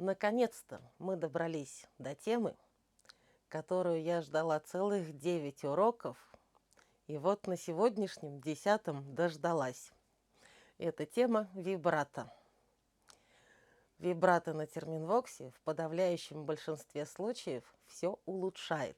Наконец-то мы добрались до темы, которую я ждала целых 9 уроков, и вот на сегодняшнем 10-м дождалась. Это тема вибрато. Вибрато на терминвоксе в подавляющем большинстве случаев все улучшает.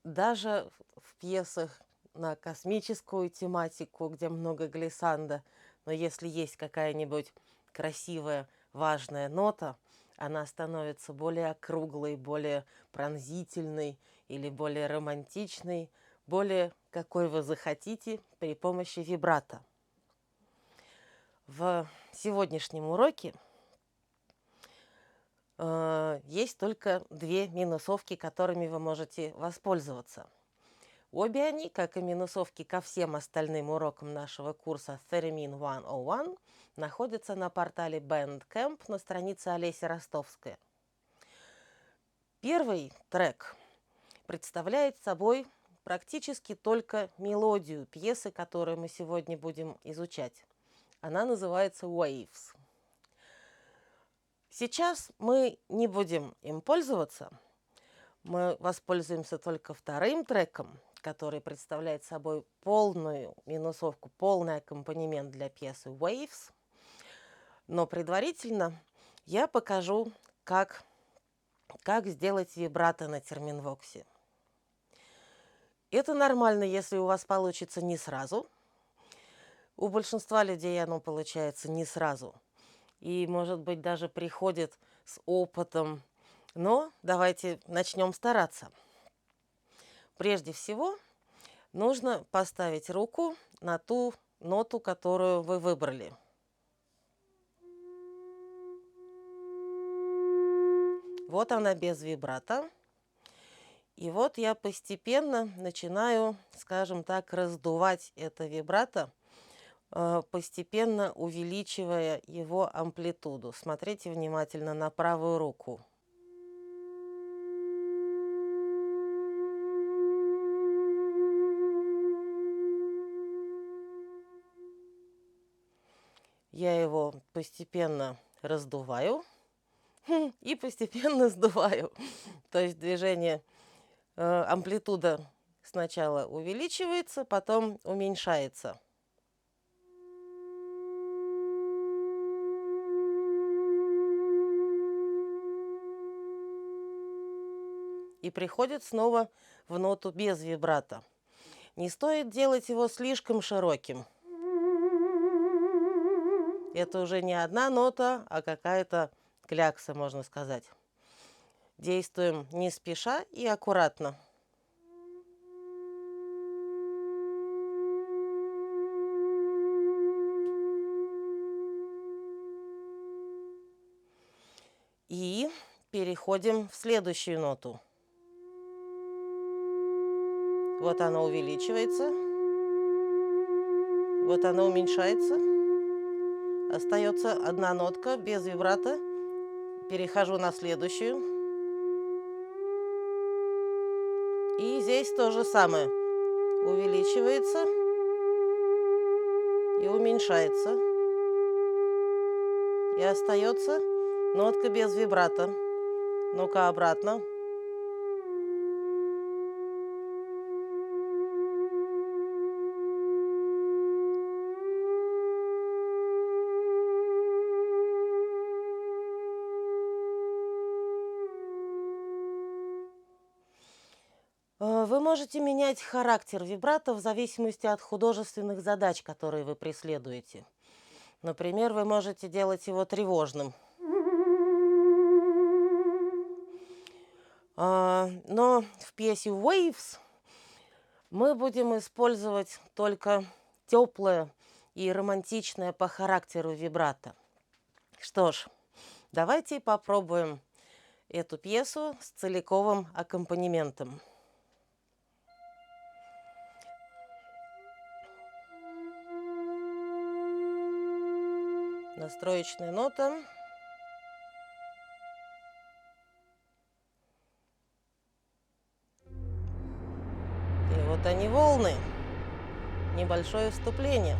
Даже в пьесах на космическую тематику, где много глиссанда, но если есть какая-нибудь красивая, важная нота, она становится более округлой, более пронзительной или более романтичной, более какой вы захотите при помощи вибрато. В сегодняшнем уроке есть только две минусовки, которыми вы можете воспользоваться. Обе они, как и минусовки ко всем остальным урокам нашего курса Theremin 101, находятся на портале Bandcamp на странице Олеси Ростовской. Первый трек представляет собой практически только мелодию пьесы, которую мы сегодня будем изучать. Она называется Waves. Сейчас мы не будем им пользоваться. Мы воспользуемся только вторым треком, который представляет собой полную минусовку, полный аккомпанемент для пьесы Waves. Но предварительно я покажу, как сделать вибрато на терминвоксе. Это нормально, если у вас получится не сразу. У большинства людей оно получается не сразу. И, может быть, даже приходит с опытом. Но давайте начнем стараться. Прежде всего, нужно поставить руку на ту ноту, которую вы выбрали. Вот она без вибрато. И вот я постепенно начинаю, скажем так, раздувать это вибрато, постепенно увеличивая его амплитуду. Смотрите внимательно на правую руку. Я его постепенно раздуваю и постепенно сдуваю. То есть движение, амплитуда сначала увеличивается, потом уменьшается. И приходит снова в ноту без вибрато. Не стоит делать его слишком широким. Это уже не одна нота, а какая-то клякса, можно сказать. Действуем не спеша и аккуратно. И переходим в следующую ноту. Вот она увеличивается. Вот она уменьшается. Остается одна нотка без вибрато. Перехожу на следующую. И здесь то же самое. Увеличивается и уменьшается. И остается нотка без вибрато. Ну-ка обратно. Вы можете менять характер вибрато в зависимости от художественных задач, которые вы преследуете. Например, вы можете делать его тревожным. Но в пьесе Waves мы будем использовать только теплое и романтичное по характеру вибрато. Что ж, давайте попробуем эту пьесу с целиковым аккомпанементом. Настроечная нота. И вот они волны. Небольшое вступление.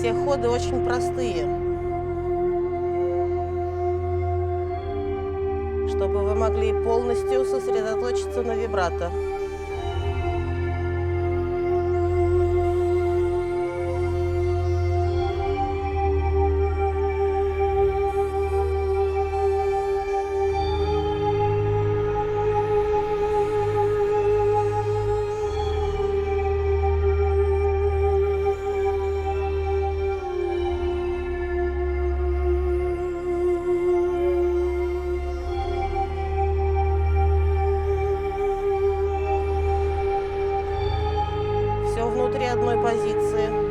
все ходы очень простые, чтобы вы могли полностью сосредоточиться на вибрато. Все внутри одной позиции.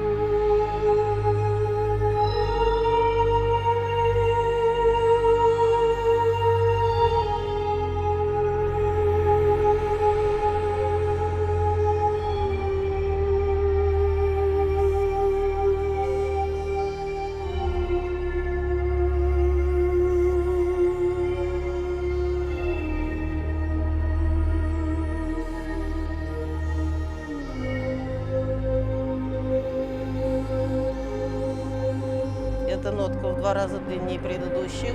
Эта нотка в 2 раза длиннее предыдущих.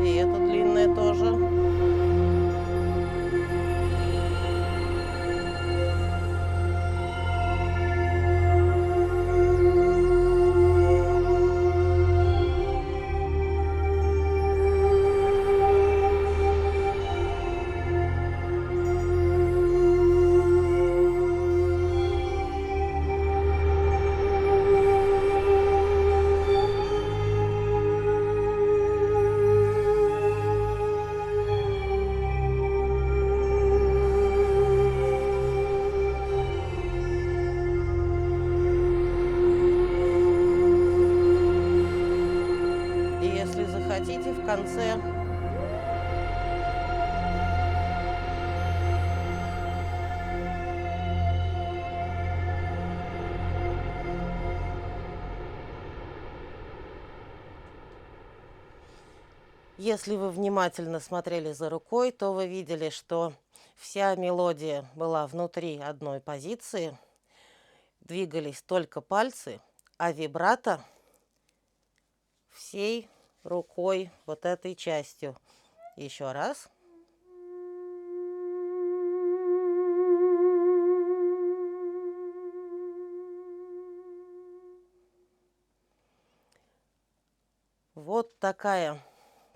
И эта длинная тоже. И если захотите, в конце если вы внимательно смотрели за рукой, то вы видели, что вся мелодия была внутри одной позиции, двигались только пальцы, а вибрато всей рукой, вот этой частью. Еще раз. Вот такая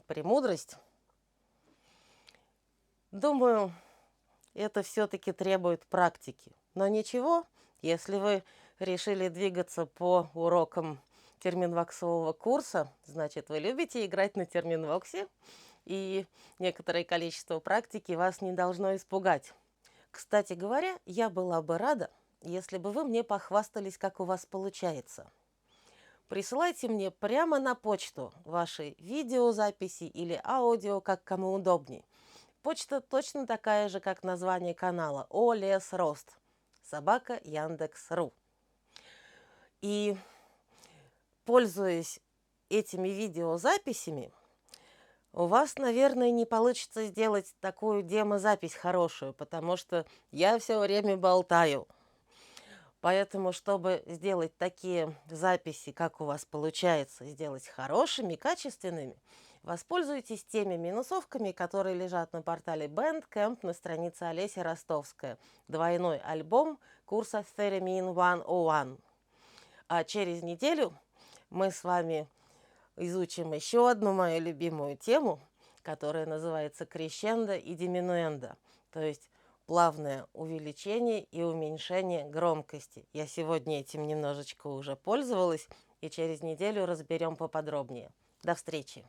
премудрость. Думаю, это все-таки требует практики. Но ничего, если вы решили двигаться по урокам терминвоксового курса, значит, вы любите играть на терминвоксе, и некоторое количество практики вас не должно испугать. Кстати говоря, я была бы рада, если бы вы мне похвастались, как у вас получается. Присылайте мне прямо на почту ваши видеозаписи или аудио, как кому удобней. Почта точно такая же, как название канала @Яндекс.ру. И, пользуясь этими видеозаписями, у вас, наверное, не получится сделать такую демозапись хорошую, потому что я все время болтаю. Поэтому, чтобы сделать такие записи, как у вас получается, сделать хорошими, качественными, воспользуйтесь теми минусовками, которые лежат на портале Bandcamp на странице Олеси Ростовская. Двойной альбом курса Theremin 101. А через неделю мы с вами изучим еще одну мою любимую тему, которая называется крещендо и диминуэндо, то есть плавное увеличение и уменьшение громкости. Я сегодня этим немножечко уже пользовалась, и через неделю разберем поподробнее. До встречи!